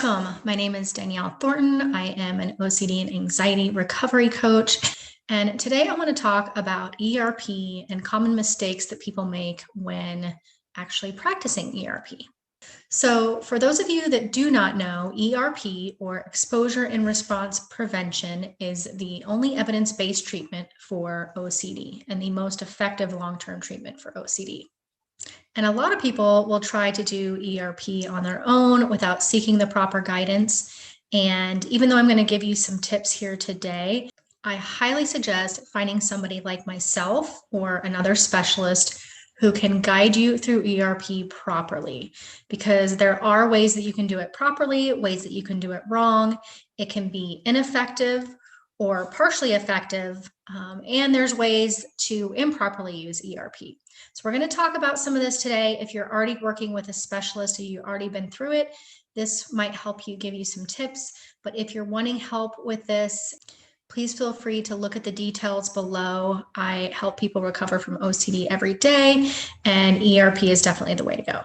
Welcome. My name is Danielle Thornton. I am an OCD and anxiety recovery coach. And today I want to talk about ERP and common mistakes that people make when actually practicing ERP. So for those of you that do not know, ERP, or exposure and response prevention, is the only evidence-based treatment for OCD and the most effective long-term treatment for OCD. And a lot of people will try to do ERP on their own without seeking the proper guidance. And even though I'm going to give you some tips here today, I highly suggest finding somebody like myself or another specialist who can guide you through ERP properly, because there are ways that you can do it properly, ways that you can do it wrong. It can be ineffective or partially effective, and there's ways to improperly use ERP. So we're going to talk about some of this today. If you're already working with a specialist or you've already been through it, this might help you, give you some tips. But if you're wanting help with this, please feel free to look at the details below. I help people recover from OCD every day, and ERP is definitely the way to go.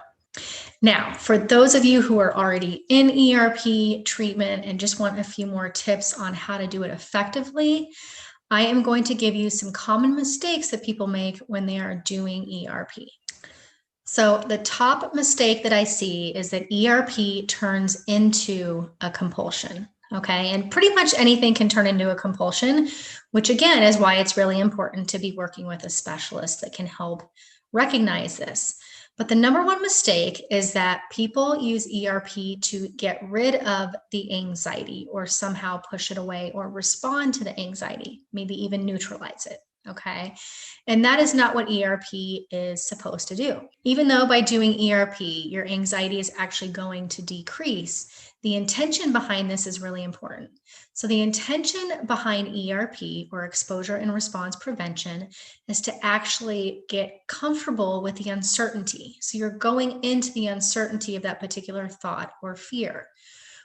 Now, for those of you who are already in ERP treatment and just want a few more tips on how to do it effectively, I am going to give you some common mistakes that people make when they are doing ERP. So the top mistake that I see is that ERP turns into a compulsion. Okay, and pretty much anything can turn into a compulsion, which again is why it's really important to be working with a specialist that can help recognize this. But the number one mistake is that people use ERP to get rid of the anxiety or somehow push it away or respond to the anxiety, maybe even neutralize it. Okay. And that is not what ERP is supposed to do. Even though by doing ERP, your anxiety is actually going to decrease, the intention behind this is really important. So the intention behind ERP, or exposure and response prevention, is to actually get comfortable with the uncertainty. So you're going into the uncertainty of that particular thought or fear.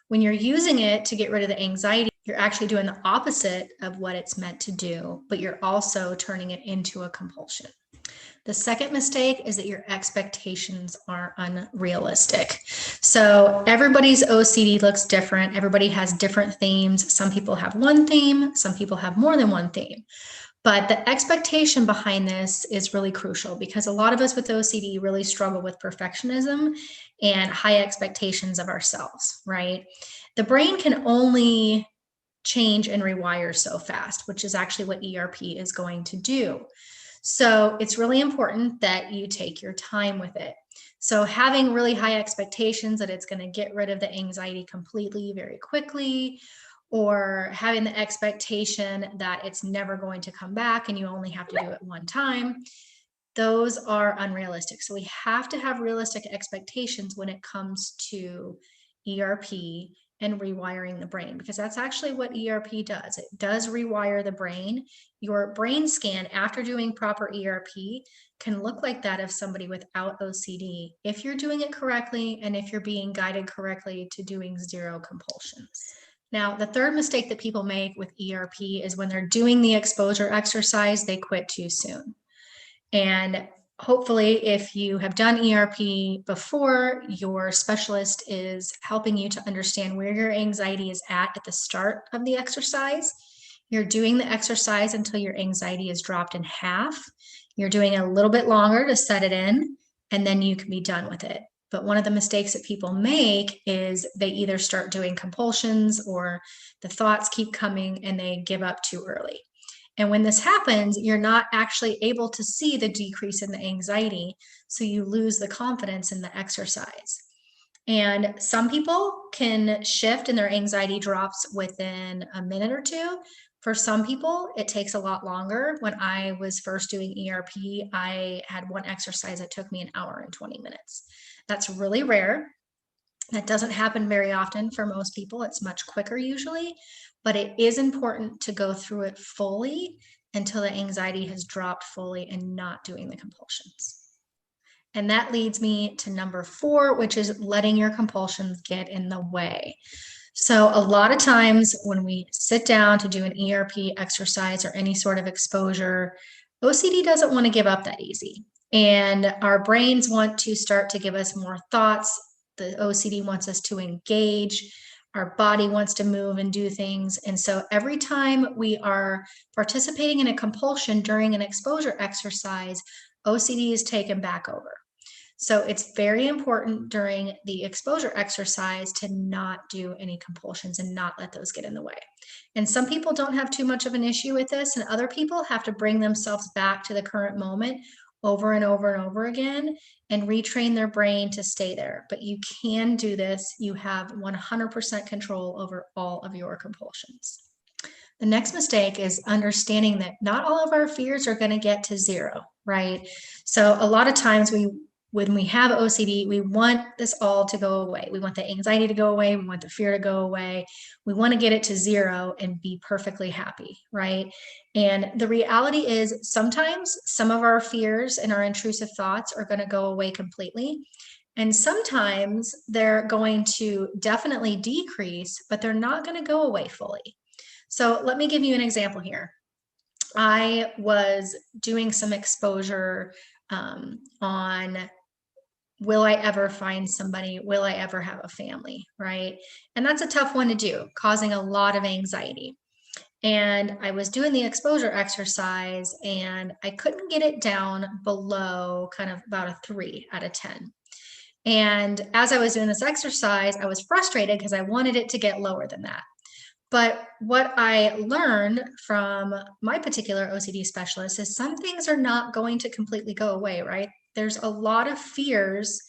When you're using it to get rid of the anxiety, you're actually doing the opposite of what it's meant to do, but you're also turning it into a compulsion. The second mistake is that your expectations are unrealistic. So everybody's OCD looks different. Everybody has different themes. Some people have one theme, some people have more than one theme. But the expectation behind this is really crucial, because a lot of us with OCD really struggle with perfectionism and high expectations of ourselves, right? The brain can only change and rewire so fast, which is actually what ERP is going to do. So it's really important that you take your time with it. So having really high expectations that it's going to get rid of the anxiety completely very quickly, or having the expectation that it's never going to come back and you only have to do it one time, those are unrealistic. So we have to have realistic expectations when it comes to ERP and rewiring the brain, because that's actually what ERP does. It does rewire the brain. Your brain scan after doing proper ERP can look like that of somebody without OCD if you're doing it correctly and if you're being guided correctly to doing zero compulsions. Now, the third mistake that people make with ERP is when they're doing the exposure exercise, they quit too soon. And hopefully, if you have done ERP before, your specialist is helping you to understand where your anxiety is at the start of the exercise. You're doing the exercise until your anxiety is dropped in half. You're doing a little bit longer to set it in, and then you can be done with it. But one of the mistakes that people make is they either start doing compulsions or the thoughts keep coming and they give up too early. And when this happens, you're not actually able to see the decrease in the anxiety, so you lose the confidence in the exercise. And some people can shift and their anxiety drops within a minute or two. For some people, it takes a lot longer. When I was first doing ERP, I had one exercise that took me an hour and 20 minutes. That's really rare. That doesn't happen very often for most people. It's much quicker usually, but it is important to go through it fully until the anxiety has dropped fully and not doing the compulsions. And that leads me to number 4, which is letting your compulsions get in the way. So a lot of times when we sit down to do an ERP exercise or any sort of exposure, OCD doesn't want to give up that easy. And our brains want to start to give us more thoughts, The OCD wants us to engage. Our body wants to move and do things. And so every time we are participating in a compulsion during an exposure exercise, OCD is taken back over. So it's very important during the exposure exercise to not do any compulsions and not let those get in the way. And some people don't have too much of an issue with this, and other people have to bring themselves back to the current moment over and over and over again and retrain their brain to stay there. But you can do this. You have 100% control over all of your compulsions. The next mistake is understanding that not all of our fears are going to get to zero, right? So a lot of times when we have OCD, we want this all to go away. We want the anxiety to go away. We want the fear to go away. We want to get it to zero and be perfectly happy, right? And the reality is sometimes some of our fears and our intrusive thoughts are going to go away completely. And sometimes they're going to definitely decrease, but they're not going to go away fully. So let me give you an example here. I was doing some exposure on will I ever find somebody? Will I ever have a family, right? And that's a tough one to do, causing a lot of anxiety. And I was doing the exposure exercise and I couldn't get it down below kind of about a 3 out of 10. And as I was doing this exercise, I was frustrated because I wanted it to get lower than that. But what I learned from my particular OCD specialist is some things are not going to completely go away, right? There's a lot of fears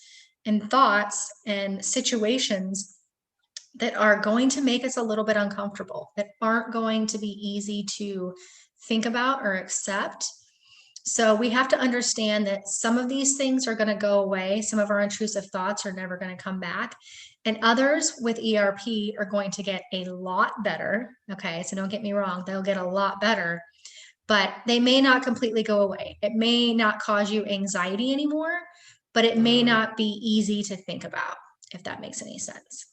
and thoughts and situations that are going to make us a little bit uncomfortable, that aren't going to be easy to think about or accept. So we have to understand that some of these things are going to go away. Some of our intrusive thoughts are never going to come back. And others with ERP are going to get a lot better. Okay, so don't get me wrong, they'll get a lot better, but they may not completely go away. It may not cause you anxiety anymore, but it may not be easy to think about, if that makes any sense.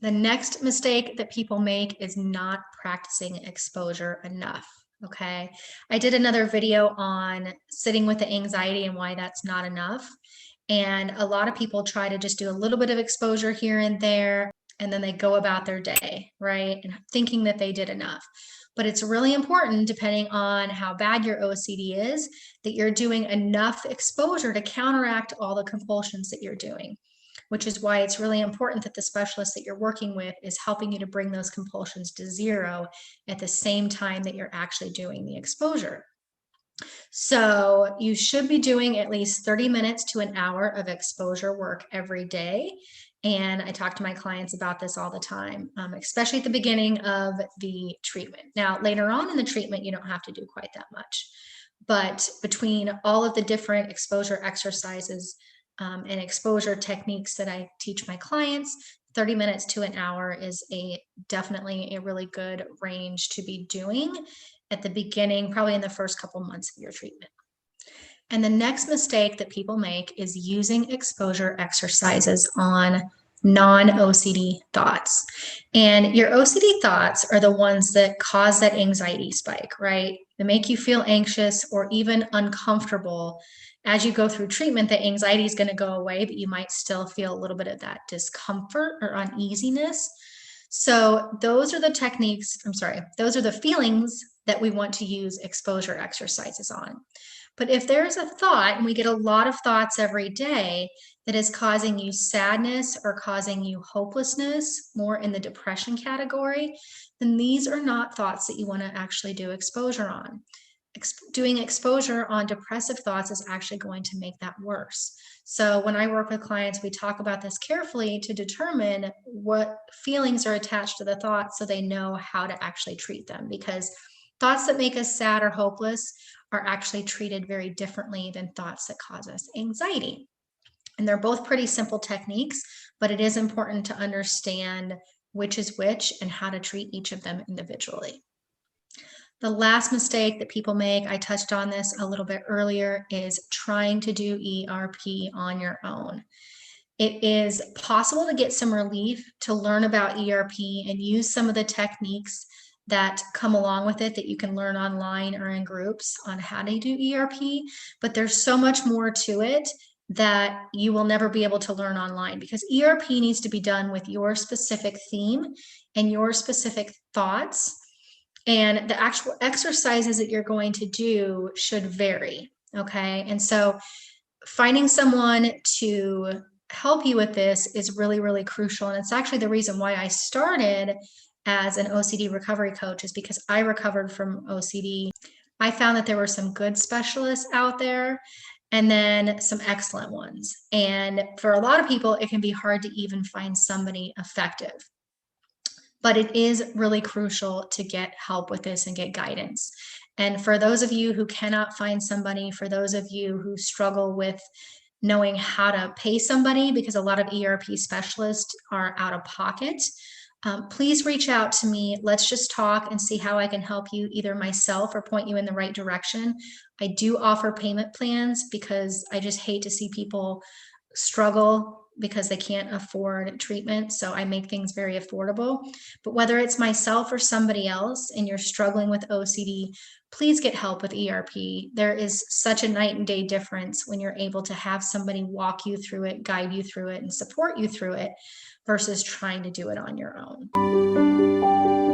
The next mistake that people make is not practicing exposure enough. Okay, I did another video on sitting with the anxiety and why that's not enough. And a lot of people try to just do a little bit of exposure here and there, and then they go about their day, right? And thinking that they did enough. But it's really important, depending on how bad your OCD is, that you're doing enough exposure to counteract all the compulsions that you're doing, which is why it's really important that the specialist that you're working with is helping you to bring those compulsions to zero at the same time that you're actually doing the exposure. So you should be doing at least 30 minutes to an hour of exposure work every day. And I talk to my clients about this all the time, especially at the beginning of the treatment. Now, later on in the treatment, you don't have to do quite that much. But between all of the different exposure exercises and exposure techniques that I teach my clients, 30 minutes to an hour is definitely a really good range to be doing at the beginning, probably in the first couple months of your treatment. And the next mistake that people make is using exposure exercises on non-OCD thoughts. And your OCD thoughts are the ones that cause that anxiety spike, right? They make you feel anxious or even uncomfortable. As you go through treatment, the anxiety is going to go away, but you might still feel a little bit of that discomfort or uneasiness. So those are the those are the feelings that we want to use exposure exercises on. But if there's a thought, and we get a lot of thoughts every day, that is causing you sadness or causing you hopelessness, more in the depression category, then these are not thoughts that you want to actually do exposure on. Doing exposure on depressive thoughts is actually going to make that worse. So when I work with clients, we talk about this carefully to determine what feelings are attached to the thoughts so they know how to actually treat them, because thoughts that make us sad or hopeless are actually treated very differently than thoughts that cause us anxiety. And they're both pretty simple techniques, but it is important to understand which is which and how to treat each of them individually. The last mistake that people make, I touched on this a little bit earlier, is trying to do ERP on your own. It is possible to get some relief to learn about ERP and use some of the techniques that come along with it that you can learn online or in groups on how to do ERP, but there's so much more to it that you will never be able to learn online, because ERP needs to be done with your specific theme and your specific thoughts. And the actual exercises that you're going to do should vary. Okay. And so finding someone to help you with this is really, really crucial. And it's actually the reason why I started as an OCD recovery coach, is because I recovered from OCD. I found that there were some good specialists out there and then some excellent ones. And for a lot of people, it can be hard to even find somebody effective. But it is really crucial to get help with this and get guidance. And for those of you who cannot find somebody, for those of you who struggle with knowing how to pay somebody, because a lot of ERP specialists are out of pocket, please reach out to me. Let's just talk and see how I can help you, either myself or point you in the right direction. I do offer payment plans because I just hate to see people struggle because they can't afford treatment. So I make things very affordable. But whether it's myself or somebody else and you're struggling with OCD, please get help with ERP. There is such a night and day difference when you're able to have somebody walk you through it, guide you through it, and support you through it versus trying to do it on your own.